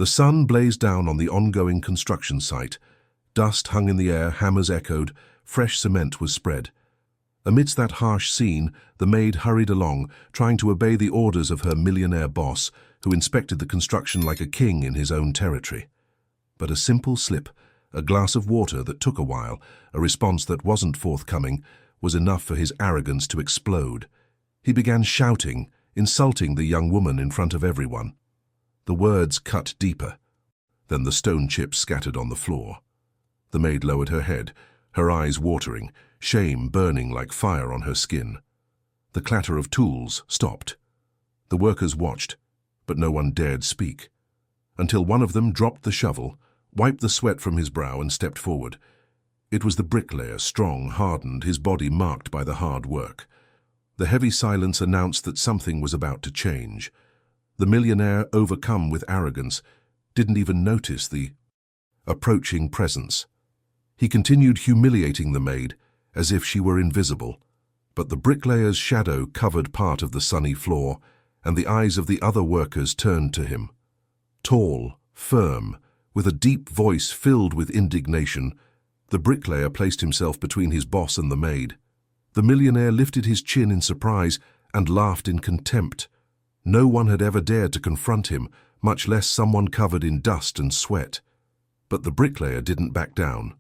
The sun blazed down on the ongoing construction site. Dust hung in the air, hammers echoed, fresh cement was spread. Amidst that harsh scene, the maid hurried along, trying to obey the orders of her millionaire boss, who inspected the construction like a king in his own territory. But a simple slip, a glass of water that took a while, a response that wasn't forthcoming, was enough for his arrogance to explode. He began shouting, insulting the young woman in front of everyone. The words cut deeper. Then the stone chips scattered on the floor. The maid lowered her head, her eyes watering, shame burning like fire on her skin. The clatter of tools stopped. The workers watched, but no one dared speak, until one of them dropped the shovel, wiped the sweat from his brow and stepped forward. It was the bricklayer, strong, hardened, his body marked by the hard work. The heavy silence announced that something was about to change. The millionaire, overcome with arrogance, didn't even notice the approaching presence. He continued humiliating the maid, as if she were invisible, but the bricklayer's shadow covered part of the sunny floor, and the eyes of the other workers turned to him. Tall, firm, with a deep voice filled with indignation, the bricklayer placed himself between his boss and the maid. The millionaire lifted his chin in surprise and laughed in contempt. No one had ever dared to confront him, much less someone covered in dust and sweat. But the bricklayer didn't back down.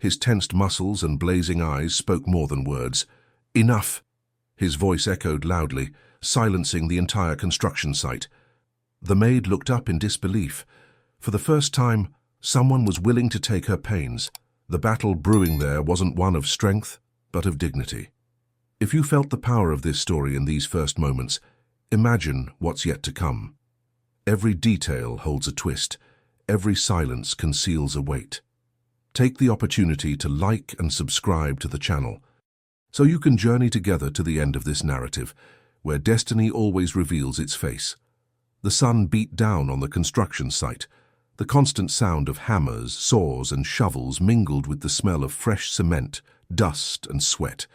His tensed muscles and blazing eyes spoke more than words. "Enough!" His voice echoed loudly, silencing the entire construction site. The maid looked up in disbelief. For the first time, someone was willing to take her pains. The battle brewing there wasn't one of strength, but of dignity. If you felt the power of this story in these first moments, imagine what's yet to come. Every detail holds a twist. Every silence conceals a weight. Take the opportunity to like and subscribe to the channel, so you can journey together to the end of this narrative, where destiny always reveals its face. The sun beat down on the construction site. The constant sound of hammers, saws, and shovels mingled with the smell of fresh cement, dust, and sweat.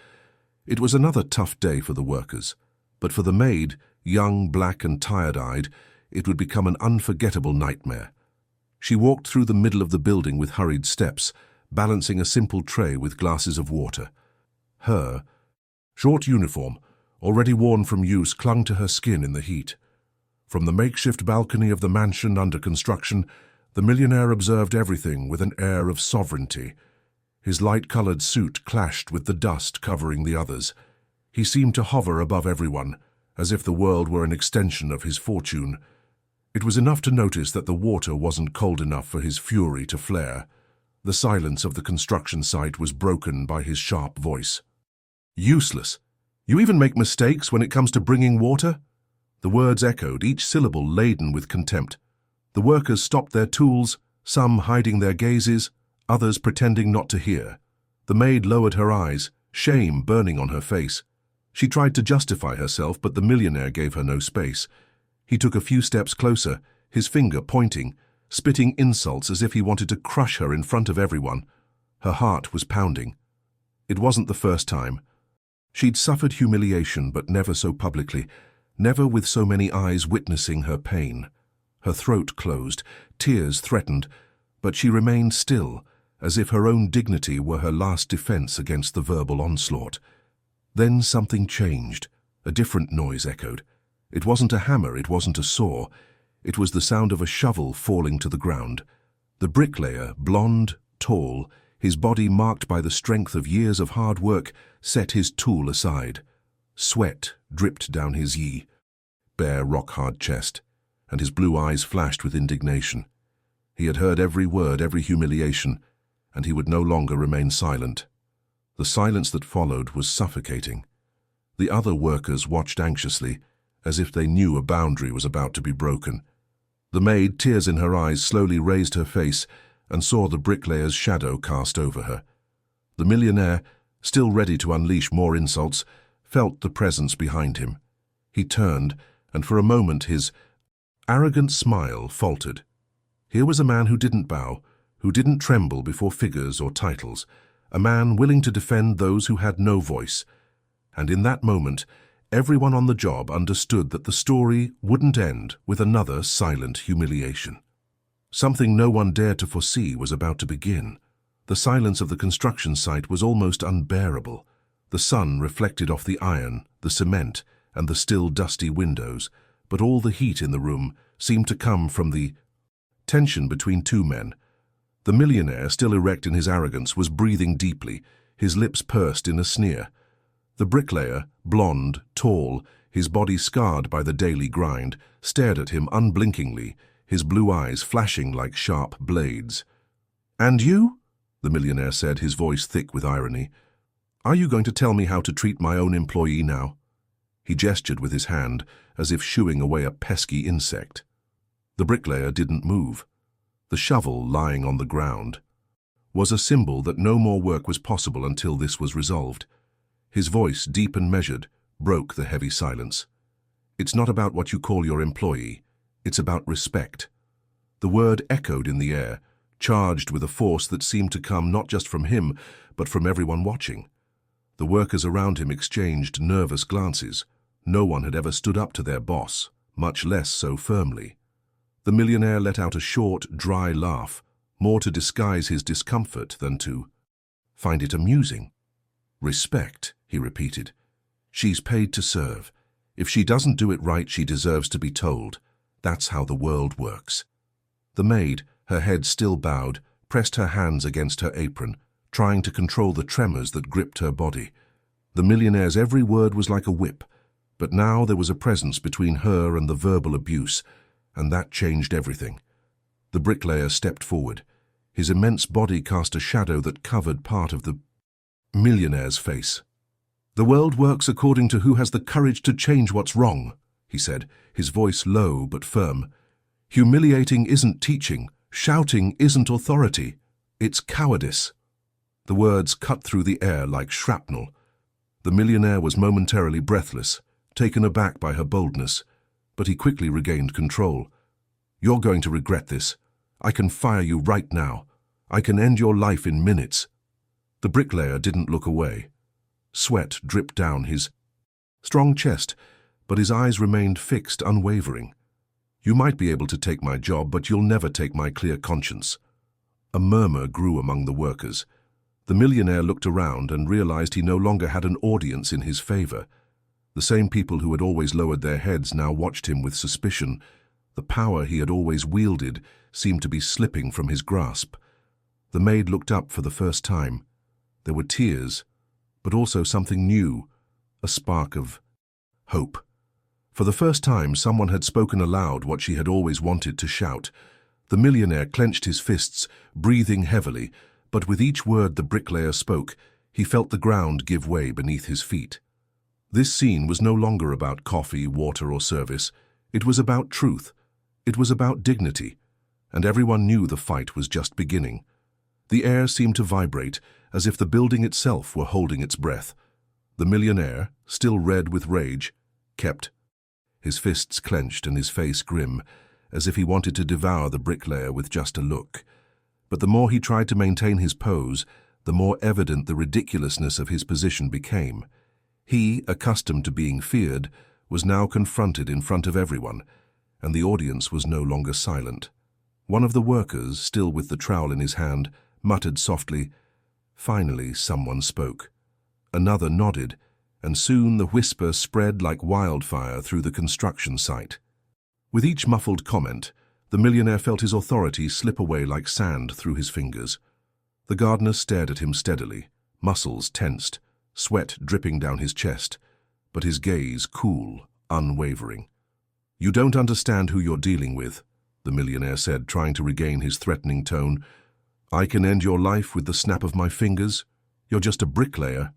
It was another tough day for the workers, but for the maid, young, black, and tired-eyed, it would become an unforgettable nightmare. She walked through the middle of the building with hurried steps, balancing a simple tray with glasses of water. Her short uniform, already worn from use, clung to her skin in the heat. From the makeshift balcony of the mansion under construction, the millionaire observed everything with an air of sovereignty. His light-colored suit clashed with the dust covering the others. He seemed to hover above everyone, as if the world were an extension of his fortune. It was enough to notice that the water wasn't cold enough for his fury to flare. The silence of the construction site was broken by his sharp voice. "Useless! You even make mistakes when it comes to bringing water?" The words echoed, each syllable laden with contempt. The workers stopped their tools, some hiding their gazes, others pretending not to hear. The maid lowered her eyes, shame burning on her face. She tried to justify herself, but the millionaire gave her no space. He took a few steps closer, his finger pointing, spitting insults as if he wanted to crush her in front of everyone. Her heart was pounding. It wasn't the first time. She'd suffered humiliation, but never so publicly, never with so many eyes witnessing her pain. Her throat closed, tears threatened, but she remained still, as if her own dignity were her last defense against the verbal onslaught. Then something changed. A different noise echoed. It wasn't a hammer, it wasn't a saw. It was the sound of a shovel falling to the ground. The bricklayer, blond, tall, his body marked by the strength of years of hard work, set his tool aside. Sweat dripped down his bare, rock-hard chest, and his blue eyes flashed with indignation. He had heard every word, every humiliation, and he would no longer remain silent. The silence that followed was suffocating. The other workers watched anxiously, as if they knew a boundary was about to be broken. The maid, tears in her eyes, slowly raised her face and saw the bricklayer's shadow cast over her. The millionaire, still ready to unleash more insults, felt the presence behind him. He turned, and for a moment his arrogant smile faltered. Here was a man who didn't bow, who didn't tremble before figures or titles, a man willing to defend those who had no voice. And in that moment, everyone on the job understood that the story wouldn't end with another silent humiliation. Something no one dared to foresee was about to begin. The silence of the construction site was almost unbearable. The sun reflected off the iron, the cement, and the still dusty windows, but all the heat in the room seemed to come from the tension between two men. The millionaire, still erect in his arrogance, was breathing deeply, his lips pursed in a sneer. The bricklayer, blond, tall, his body scarred by the daily grind, stared at him unblinkingly, his blue eyes flashing like sharp blades. "And you?" the millionaire said, his voice thick with irony. "Are you going to tell me how to treat my own employee now?" He gestured with his hand, as if shooing away a pesky insect. The bricklayer didn't move. The shovel lying on the ground was a symbol that no more work was possible until this was resolved. His voice, deep and measured, broke the heavy silence. "It's not about what you call your employee. It's about respect." The word echoed in the air, charged with a force that seemed to come not just from him, but from everyone watching. The workers around him exchanged nervous glances. No one had ever stood up to their boss, much less so firmly. The millionaire let out a short, dry laugh, more to disguise his discomfort than to find it amusing. "Respect," he repeated. "She's paid to serve. If she doesn't do it right, she deserves to be told. That's how the world works." The maid, her head still bowed, pressed her hands against her apron, trying to control the tremors that gripped her body. The millionaire's every word was like a whip, but now there was a presence between her and the verbal abuse, and that changed everything. The bricklayer stepped forward. His immense body cast a shadow that covered part of the millionaire's face. "The world works according to who has the courage to change what's wrong," he said, his voice low but firm. "Humiliating isn't teaching. Shouting isn't authority. It's cowardice." The words cut through the air like shrapnel. The millionaire was momentarily breathless, taken aback by her boldness, but he quickly regained control. "You're going to regret this. I can fire you right now. I can end your life in minutes." The bricklayer didn't look away. Sweat dripped down his strong chest, but his eyes remained fixed, unwavering. "You might be able to take my job, but you'll never take my clear conscience." A murmur grew among the workers. The millionaire looked around and realized he no longer had an audience in his favor. The same people who had always lowered their heads now watched him with suspicion. The power he had always wielded seemed to be slipping from his grasp. The maid looked up for the first time. There were tears, but also something new, a spark of hope. For the first time, someone had spoken aloud what she had always wanted to shout. The millionaire clenched his fists, breathing heavily, but with each word the bricklayer spoke, he felt the ground give way beneath his feet. This scene was no longer about coffee, water, or service. It was about truth. It was about dignity, and everyone knew the fight was just beginning. The air seemed to vibrate, as if the building itself were holding its breath. The millionaire, still red with rage, kept his fists clenched and his face grim, as if he wanted to devour the bricklayer with just a look. But the more he tried to maintain his pose, the more evident the ridiculousness of his position became. He, accustomed to being feared, was now confronted in front of everyone, and the audience was no longer silent. One of the workers, still with the trowel in his hand, muttered softly. Finally, someone spoke. Another nodded, and soon the whisper spread like wildfire through the construction site. With each muffled comment, the millionaire felt his authority slip away like sand through his fingers. The gardener stared at him steadily, muscles tensed, sweat dripping down his chest, but his gaze cool, unwavering. "You don't understand who you're dealing with," the millionaire said, trying to regain his threatening tone. "I can end your life with the snap of my fingers. You're just a bricklayer,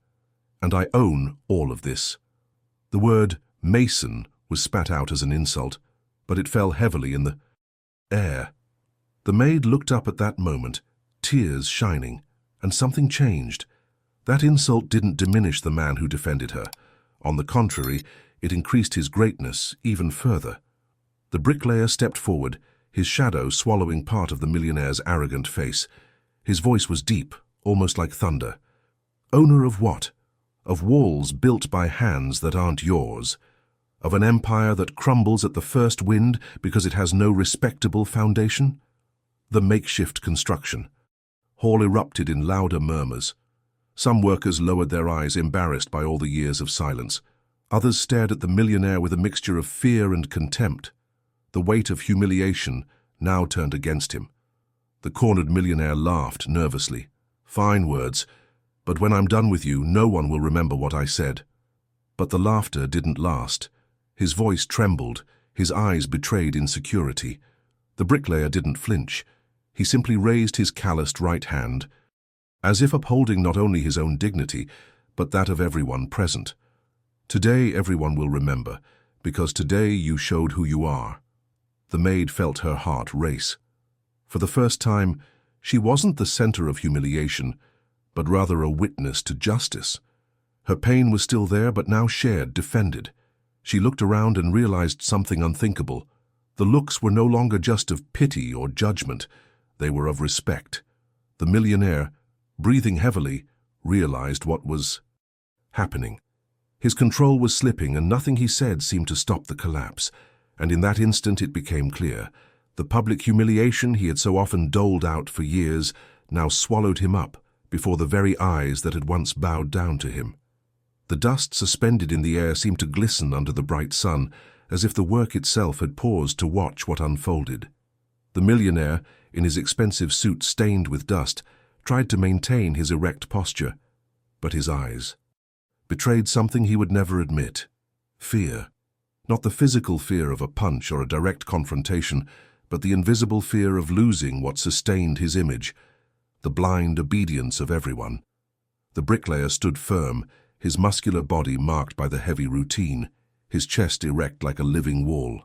and I own all of this." The word mason was spat out as an insult, but it fell heavily in the air. The maid looked up at that moment, tears shining, and something changed. That insult didn't diminish the man who defended her. On the contrary, it increased his greatness even further. The bricklayer stepped forward, his shadow swallowing part of the millionaire's arrogant face. His voice was deep, almost like thunder. "Owner of what? Of walls built by hands that aren't yours. Of an empire that crumbles at the first wind because it has no respectable foundation?" The makeshift construction. Hall erupted in louder murmurs. Some workers lowered their eyes, embarrassed by all the years of silence. Others stared at the millionaire with a mixture of fear and contempt. The weight of humiliation now turned against him. The cornered millionaire laughed nervously. "Fine words, but when I'm done with you, no one will remember what I said." But the laughter didn't last. His voice trembled, his eyes betrayed insecurity. The bricklayer didn't flinch. He simply raised his calloused right hand, as if upholding not only his own dignity, but that of everyone present. "Today everyone will remember, because today you showed who you are." The maid felt her heart race. For the first time, she wasn't the center of humiliation, but rather a witness to justice. Her pain was still there, but now shared, defended. She looked around and realized something unthinkable. The looks were no longer just of pity or judgment. They were of respect. The millionaire, breathing heavily, realized what was happening. His control was slipping, and nothing he said seemed to stop the collapse. And in that instant it became clear. The public humiliation he had so often doled out for years now swallowed him up before the very eyes that had once bowed down to him. The dust suspended in the air seemed to glisten under the bright sun, as if the work itself had paused to watch what unfolded. The millionaire, in his expensive suit stained with dust, tried to maintain his erect posture, but his eyes betrayed something he would never admit: fear. Not the physical fear of a punch or a direct confrontation, but the invisible fear of losing what sustained his image, the blind obedience of everyone. The bricklayer stood firm, his muscular body marked by the heavy routine, his chest erect like a living wall.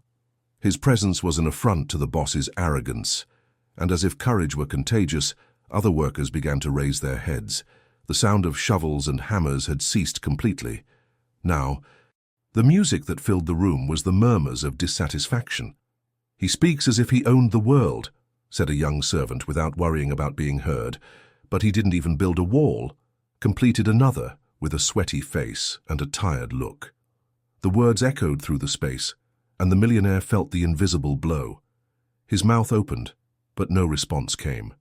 His presence was an affront to the boss's arrogance, and as if courage were contagious, other workers began to raise their heads. The sound of shovels and hammers had ceased completely. Now, the music that filled the room was the murmurs of dissatisfaction. "He speaks as if he owned the world," said a young servant without worrying about being heard. "But he didn't even build a wall," completed another with a sweaty face and a tired look. The words echoed through the space, and the millionaire felt the invisible blow. His mouth opened, but no response came.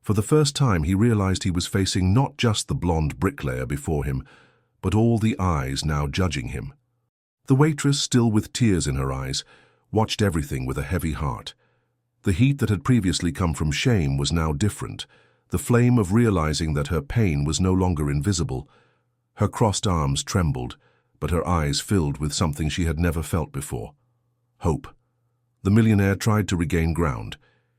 For the first time he realized he was facing not just the blonde bricklayer before him, but all the eyes now judging him. The waitress, still with tears in her eyes, watched everything with a heavy heart. The heat that had previously come from shame was now different, the flame of realizing that her pain was no longer invisible. Her crossed arms trembled, but her eyes filled with something she had never felt before: hope. The millionaire tried to regain ground.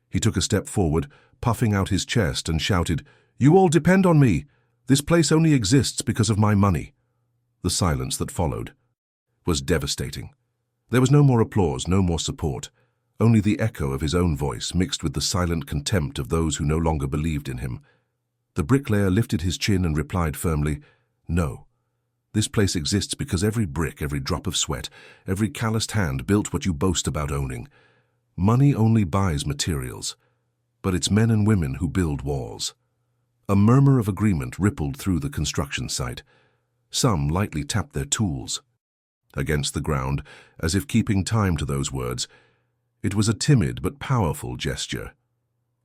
He took a step forward, puffing out his chest, and shouted, "You all depend on me. This place only exists because of my money." The silence that followed was devastating. There was no more applause, no more support, only the echo of his own voice mixed with the silent contempt of those who no longer believed in him. The bricklayer lifted his chin and replied firmly, "No. This place exists because every brick, every drop of sweat, every calloused hand built what you boast about owning. Money only buys materials, but it's men and women who build walls." A murmur of agreement rippled through the construction site. Some lightly tapped their tools against the ground, as if keeping time to those words. It was a timid but powerful gesture.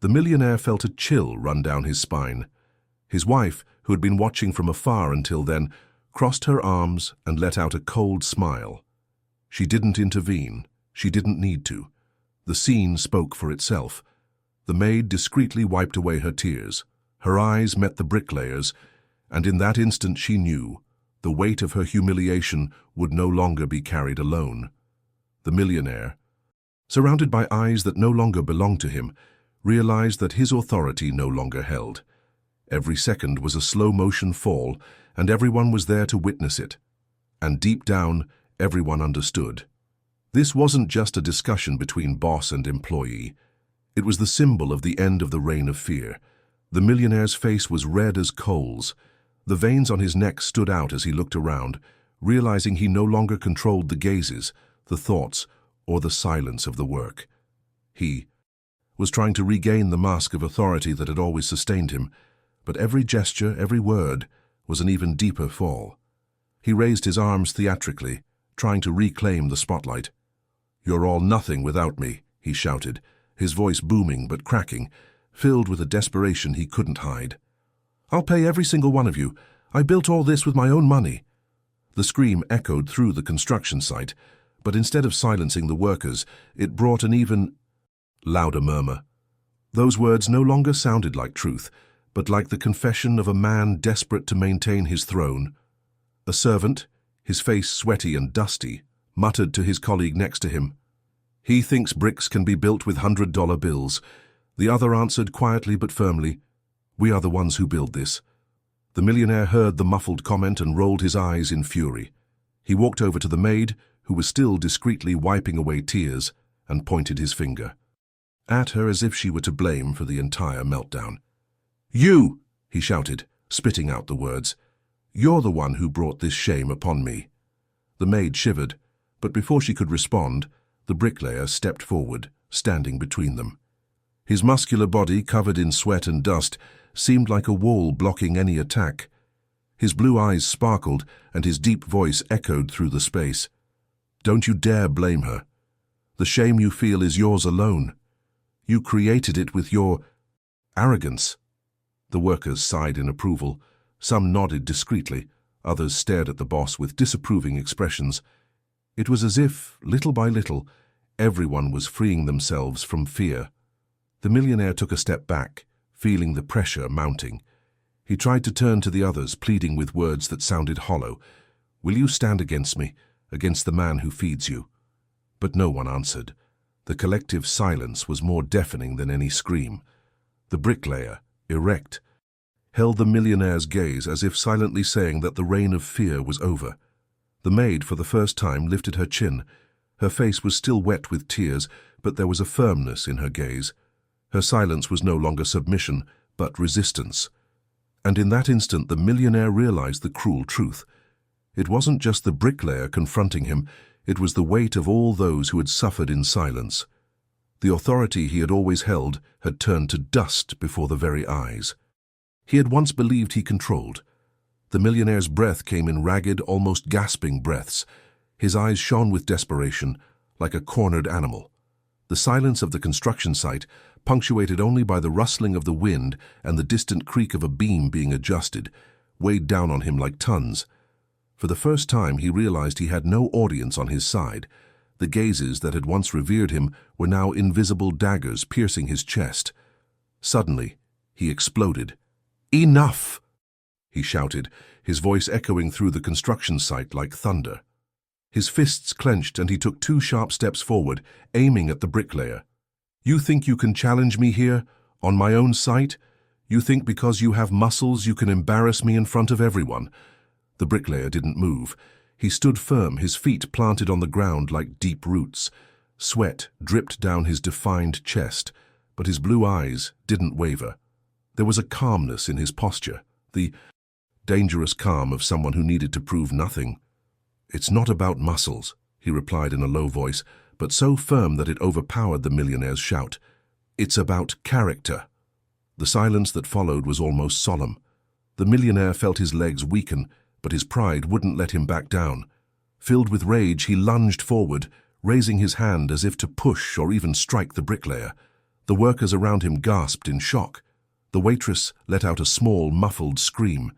The millionaire felt a chill run down his spine. His wife, who had been watching from afar until then, crossed her arms and let out a cold smile. She didn't intervene. She didn't need to. The scene spoke for itself. The maid discreetly wiped away her tears. Her eyes met the bricklayer's, and in that instant she knew the weight of her humiliation would no longer be carried alone. The millionaire, surrounded by eyes that no longer belonged to him, realized that his authority no longer held. Every second was a slow-motion fall, and everyone was there to witness it. And deep down, everyone understood. This wasn't just a discussion between boss and employee. It was the symbol of the end of the reign of fear. The millionaire's face was red as coals. The veins on his neck stood out as he looked around, realizing he no longer controlled the gazes, the thoughts, or the silence of the work. He was trying to regain the mask of authority that had always sustained him, but every gesture, every word, was an even deeper fall. He raised his arms theatrically, trying to reclaim the spotlight. "You're all nothing without me," he shouted, his voice booming but cracking, filled with a desperation he couldn't hide. "I'll pay every single one of you. I built all this with my own money." The scream echoed through the construction site, but instead of silencing the workers, it brought an even louder murmur. Those words no longer sounded like truth, but like the confession of a man desperate to maintain his throne. A servant, his face sweaty and dusty, muttered to his colleague next to him, "He thinks bricks can be built with $100 bills." The other answered quietly but firmly, "We are the ones who build this." The millionaire heard the muffled comment and rolled his eyes in fury. He walked over to the maid, who was still discreetly wiping away tears, and pointed his finger at her as if she were to blame for the entire meltdown. "You!" he shouted, spitting out the words. "You're the one who brought this shame upon me." The maid shivered, but before she could respond, the bricklayer stepped forward, standing between them. His muscular body, covered in sweat and dust, seemed like a wall blocking any attack. His blue eyes sparkled, and his deep voice echoed through the space. "Don't you dare blame her. The shame you feel is yours alone. You created it with your arrogance." The workers sighed in approval. Some nodded discreetly, others stared at the boss with disapproving expressions. It was as if, little by little, everyone was freeing themselves from fear. The millionaire took a step back, feeling the pressure mounting. He tried to turn to the others, pleading with words that sounded hollow. "Will you stand against me, against the man who feeds you?" But no one answered. The collective silence was more deafening than any scream. The bricklayer, erect, held the millionaire's gaze as if silently saying that the reign of fear was over. The maid, for the first time, lifted her chin. Her face was still wet with tears, but there was a firmness in her gaze. Her silence was no longer submission, but resistance. And in that instant the millionaire realized the cruel truth. It wasn't just the bricklayer confronting him, it was the weight of all those who had suffered in silence. The authority he had always held had turned to dust before the very eyes he had once believed he controlled. The millionaire's breath came in ragged, almost gasping breaths. His eyes shone with desperation, like a cornered animal. The silence of the construction site, punctuated only by the rustling of the wind and the distant creak of a beam being adjusted, weighed down on him like tons. For the first time he realized he had no audience on his side. The gazes that had once revered him were now invisible daggers piercing his chest. Suddenly, he exploded. "Enough!" he shouted, his voice echoing through the construction site like thunder. His fists clenched and he took 2 sharp steps forward, aiming at the bricklayer. "You think you can challenge me here, on my own site? You think because you have muscles you can embarrass me in front of everyone?" The bricklayer didn't move. He stood firm, his feet planted on the ground like deep roots. Sweat dripped down his defined chest, but his blue eyes didn't waver. There was a calmness in his posture, the dangerous calm of someone who needed to prove nothing. "It's not about muscles," he replied in a low voice, but so firm that it overpowered the millionaire's shout. "It's about character." The silence that followed was almost solemn. The millionaire felt his legs weaken, but his pride wouldn't let him back down. Filled with rage, he lunged forward, raising his hand as if to push or even strike the bricklayer. The workers around him gasped in shock. The waitress let out a small, muffled scream.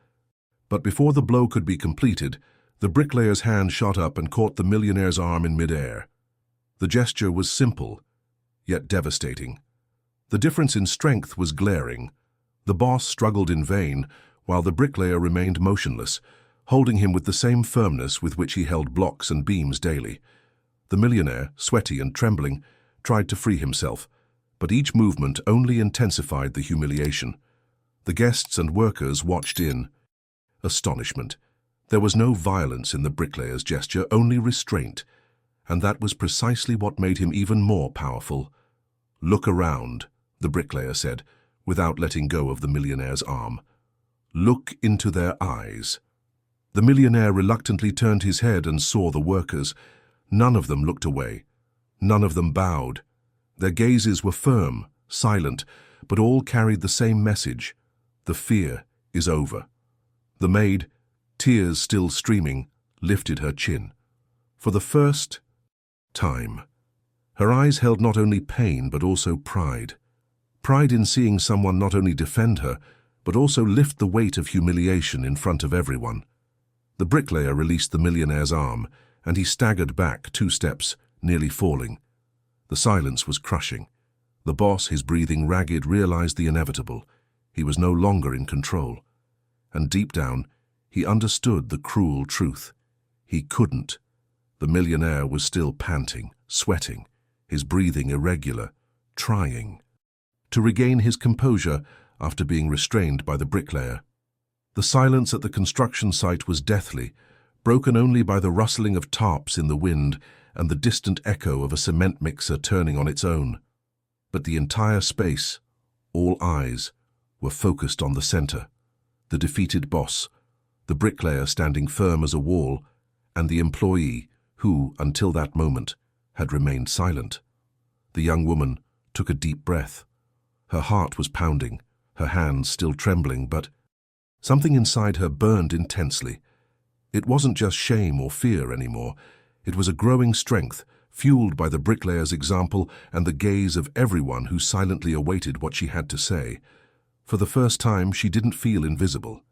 But before the blow could be completed, the bricklayer's hand shot up and caught the millionaire's arm in midair. The gesture was simple, yet devastating. The difference in strength was glaring. The boss struggled in vain, while the bricklayer remained motionless, holding him with the same firmness with which he held blocks and beams daily. The millionaire, sweaty and trembling, tried to free himself, but each movement only intensified the humiliation. The guests and workers watched in astonishment. There was no violence in the bricklayer's gesture, only restraint, and that was precisely what made him even more powerful. "Look around," the bricklayer said, without letting go of the millionaire's arm. "Look into their eyes." The millionaire reluctantly turned his head and saw the workers. None of them looked away. None of them bowed. Their gazes were firm, silent, but all carried the same message. The fear is over. The maid, tears still streaming, lifted her chin. For the first time, Her eyes held not only pain but also pride. Pride in seeing someone not only defend her, but also lift the weight of humiliation in front of everyone. The bricklayer released the millionaire's arm, and he staggered back 2 steps, nearly falling. The silence was crushing. The boss, his breathing ragged, realized the inevitable. He was no longer in control. And deep down, he understood the cruel truth. He couldn't. The millionaire was still panting, sweating, his breathing irregular, trying to regain his composure after being restrained by the bricklayer. The silence at the construction site was deathly, broken only by the rustling of tarps in the wind and the distant echo of a cement mixer turning on its own. But the entire space, all eyes, were focused on the center. The defeated boss, the bricklayer standing firm as a wall, and the employee who, until that moment, had remained silent. The young woman took a deep breath. Her heart was pounding, her hands still trembling, but something inside her burned intensely. It wasn't just shame or fear anymore. It was a growing strength, fueled by the bricklayer's example and the gaze of everyone who silently awaited what she had to say. For the first time, she didn't feel invisible.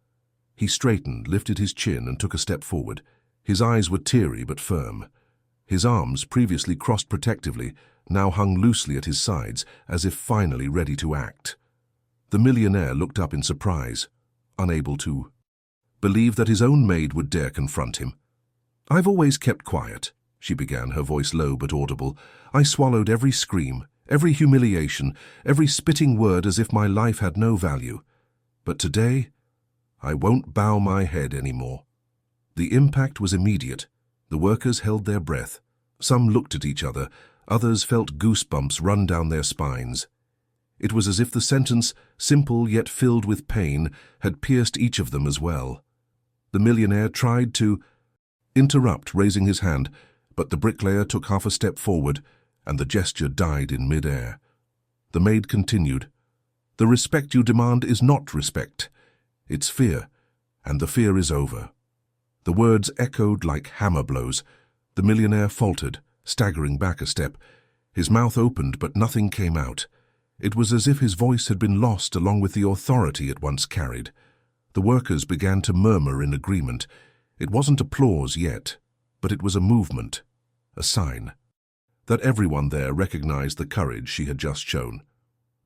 He straightened, lifted his chin, and took a step forward. His eyes were teary but firm. His arms, previously crossed protectively, now hung loosely at his sides, as if finally ready to act. The millionaire looked up in surprise, unable to believe that his own maid would dare confront him. "I've always kept quiet," she began, her voice low but audible. "I swallowed every scream, every humiliation, every spitting word as if my life had no value. But today, I won't bow my head anymore." The impact was immediate. The workers held their breath. Some looked at each other, others felt goosebumps run down their spines. It was as if the sentence, simple yet filled with pain, had pierced each of them as well. The millionaire tried to interrupt, raising his hand, but the bricklayer took half a step forward, and the gesture died in mid-air. The maid continued, "The respect you demand is not respect. It's fear, and the fear is over." The words echoed like hammer blows. The millionaire faltered, staggering back a step. His mouth opened, but nothing came out. It was as if his voice had been lost along with the authority it once carried. The workers began to murmur in agreement. It wasn't applause yet, but it was a movement, a sign that everyone there recognized the courage she had just shown.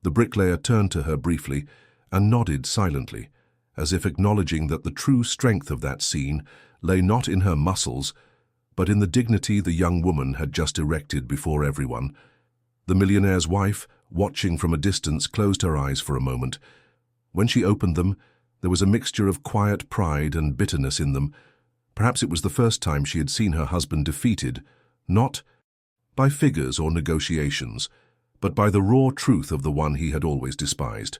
The bricklayer turned to her briefly and nodded silently, as if acknowledging that the true strength of that scene lay not in her muscles, but in the dignity the young woman had just erected before everyone. The millionaire's wife, watching from a distance, closed her eyes for a moment. When she opened them, there was a mixture of quiet pride and bitterness in them. Perhaps it was the first time she had seen her husband defeated, not by figures or negotiations, but by the raw truth of the one he had always despised.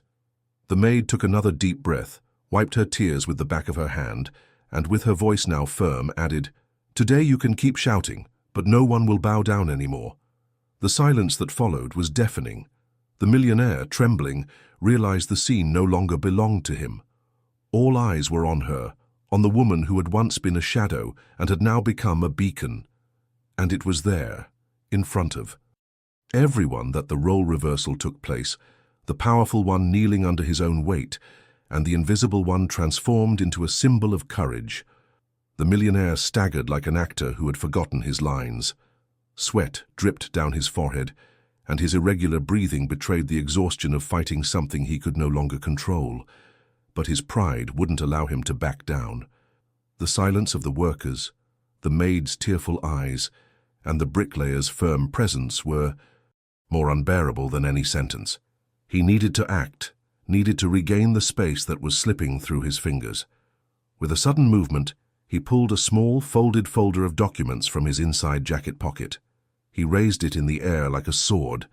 The maid took another deep breath, wiped her tears with the back of her hand, and with her voice now firm, added, "Today you can keep shouting, but no one will bow down anymore." The silence that followed was deafening. The millionaire, trembling, realized the scene no longer belonged to him. All eyes were on her, on the woman who had once been a shadow and had now become a beacon. And it was there, in front of everyone, that the role reversal took place, the powerful one kneeling under his own weight, and the invisible one transformed into a symbol of courage. The millionaire staggered like an actor who had forgotten his lines. Sweat dripped down his forehead, and his irregular breathing betrayed the exhaustion of fighting something he could no longer control. But his pride wouldn't allow him to back down. The silence of the workers, the maid's tearful eyes, and the bricklayer's firm presence were more unbearable than any sentence. He needed to act, needed to regain the space that was slipping through his fingers. With a sudden movement, he pulled a small, folded folder of documents from his inside jacket pocket. He raised it in the air like a sword.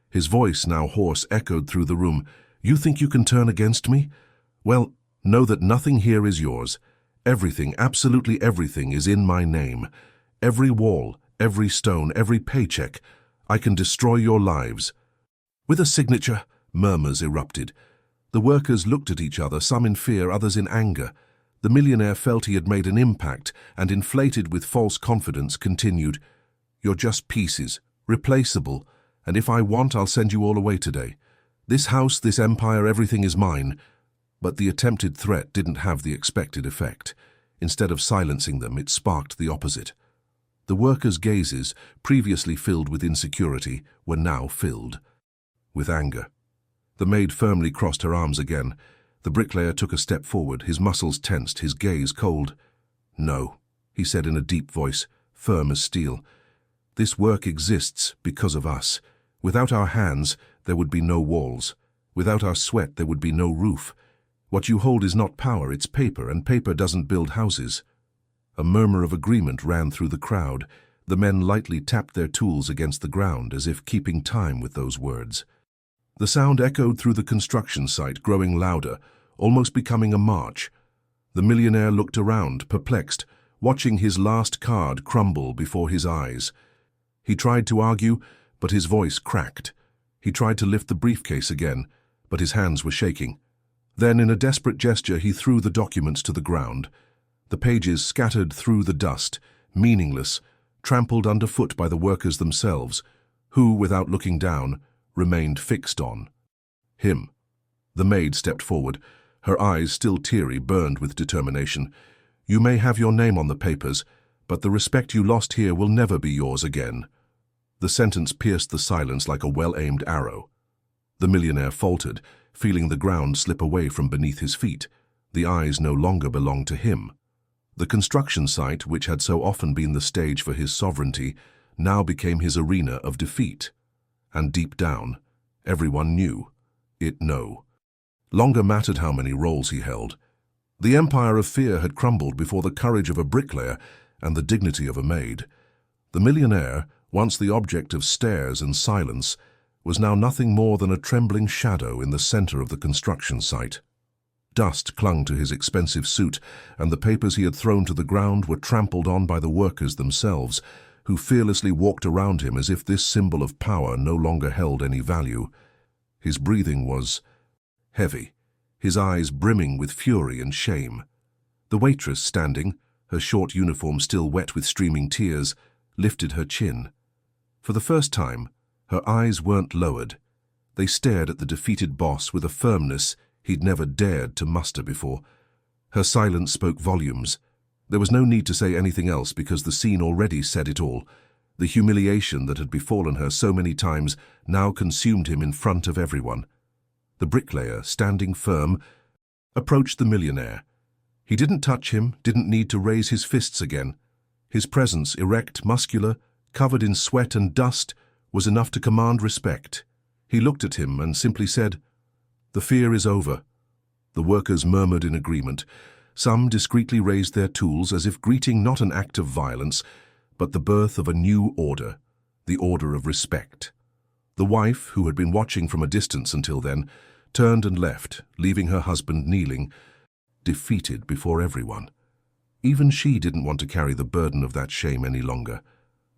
His voice, now hoarse, echoed through the room. "You think you can turn against me? Well, know that nothing here is yours. Everything, absolutely everything, is in my name. Every wall, every stone, every paycheck. I can destroy your lives." With a signature, murmurs erupted. The workers looked at each other, some in fear, others in anger. The millionaire felt he had made an impact and, inflated with false confidence, continued, "You're just pieces, replaceable, and if I want, I'll send you all away today. This house, this empire, everything is mine." But the attempted threat didn't have the expected effect. Instead of silencing them, it sparked the opposite. The workers' gazes, previously filled with insecurity, were now filled with anger. The maid firmly crossed her arms again. The bricklayer took a step forward, his muscles tensed, his gaze cold. "No," he said in a deep voice, firm as steel. "This work exists because of us. Without our hands, there would be no walls. Without our sweat, there would be no roof. What you hold is not power, it's paper, and paper doesn't build houses." A murmur of agreement ran through the crowd. The men lightly tapped their tools against the ground, as if keeping time with those words. The sound echoed through the construction site, growing louder, almost becoming a march. The millionaire looked around, perplexed, watching his last card crumble before his eyes. He tried to argue, but his voice cracked. He tried to lift the briefcase again, but his hands were shaking. Then, in a desperate gesture, he threw the documents to the ground. The pages scattered through the dust, meaningless, trampled underfoot by the workers themselves, who, without looking down, remained fixed on him. The maid stepped forward. Her eyes, still teary, burned with determination. "You may have your name on the papers, but the respect you lost here will never be yours again." The sentence pierced the silence like a well-aimed arrow. The millionaire faltered, feeling the ground slip away from beneath his feet. The eyes no longer belonged to him. The construction site, which had so often been the stage for his sovereignty, now became his arena of defeat. And deep down, everyone knew it no longer mattered how many roles he held. The empire of fear had crumbled before the courage of a bricklayer and the dignity of a maid. The millionaire, once the object of stares and silence, was now nothing more than a trembling shadow in the center of the construction site. Dust clung to his expensive suit, and the papers he had thrown to the ground were trampled on by the workers themselves, who fearlessly walked around him as if this symbol of power no longer held any value. His breathing was heavy, his eyes brimming with fury and shame. The waitress, standing, her short uniform still wet with streaming tears, lifted her chin. For the first time, her eyes weren't lowered. They stared at the defeated boss with a firmness he'd never dared to muster before. Her silence spoke volumes. There was no need to say anything else because the scene already said it all. The humiliation that had befallen her so many times now consumed him in front of everyone. The bricklayer, standing firm, approached the millionaire. He didn't touch him, didn't need to raise his fists again. His presence, erect, muscular, covered in sweat and dust, was enough to command respect. He looked at him and simply said, "The fear is over." The workers murmured in agreement. Some discreetly raised their tools as if greeting not an act of violence, but the birth of a new order, the order of respect. The wife, who had been watching from a distance until then, turned and left, leaving her husband kneeling, defeated before everyone. Even she didn't want to carry the burden of that shame any longer.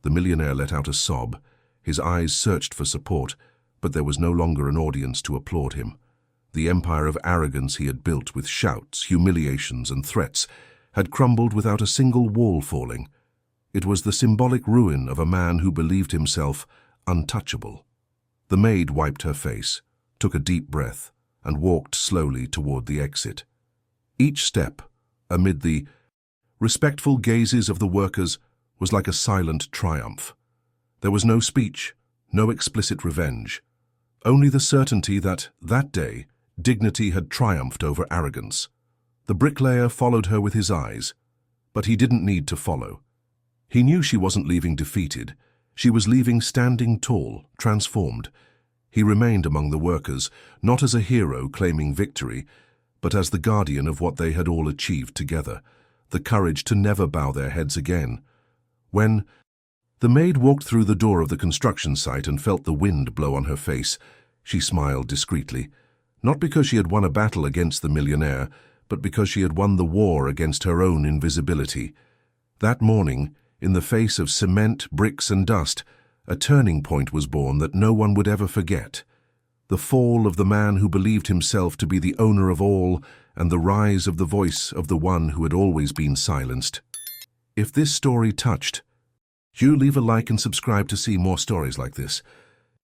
The millionaire let out a sob. His eyes searched for support, but there was no longer an audience to applaud him. The empire of arrogance he had built with shouts, humiliations, and threats had crumbled without a single wall falling. It was the symbolic ruin of a man who believed himself untouchable. The maid wiped her face, took a deep breath, and walked slowly toward the exit. Each step, amid the respectful gazes of the workers, was like a silent triumph. There was no speech, no explicit revenge, only the certainty that day, dignity had triumphed over arrogance. The bricklayer followed her with his eyes, but he didn't need to follow. He knew she wasn't leaving defeated. She was leaving standing tall, transformed. He remained among the workers, not as a hero claiming victory, but as the guardian of what they had all achieved together, the courage to never bow their heads again. When the maid walked through the door of the construction site and felt the wind blow on her face, she smiled discreetly, not because she had won a battle against the millionaire, but because she had won the war against her own invisibility. That morning, in the face of cement, bricks, and dust, a turning point was born that no one would ever forget. The fall of the man who believed himself to be the owner of all, and the rise of the voice of the one who had always been silenced. If this story touched You leave a like and subscribe to see more stories like this.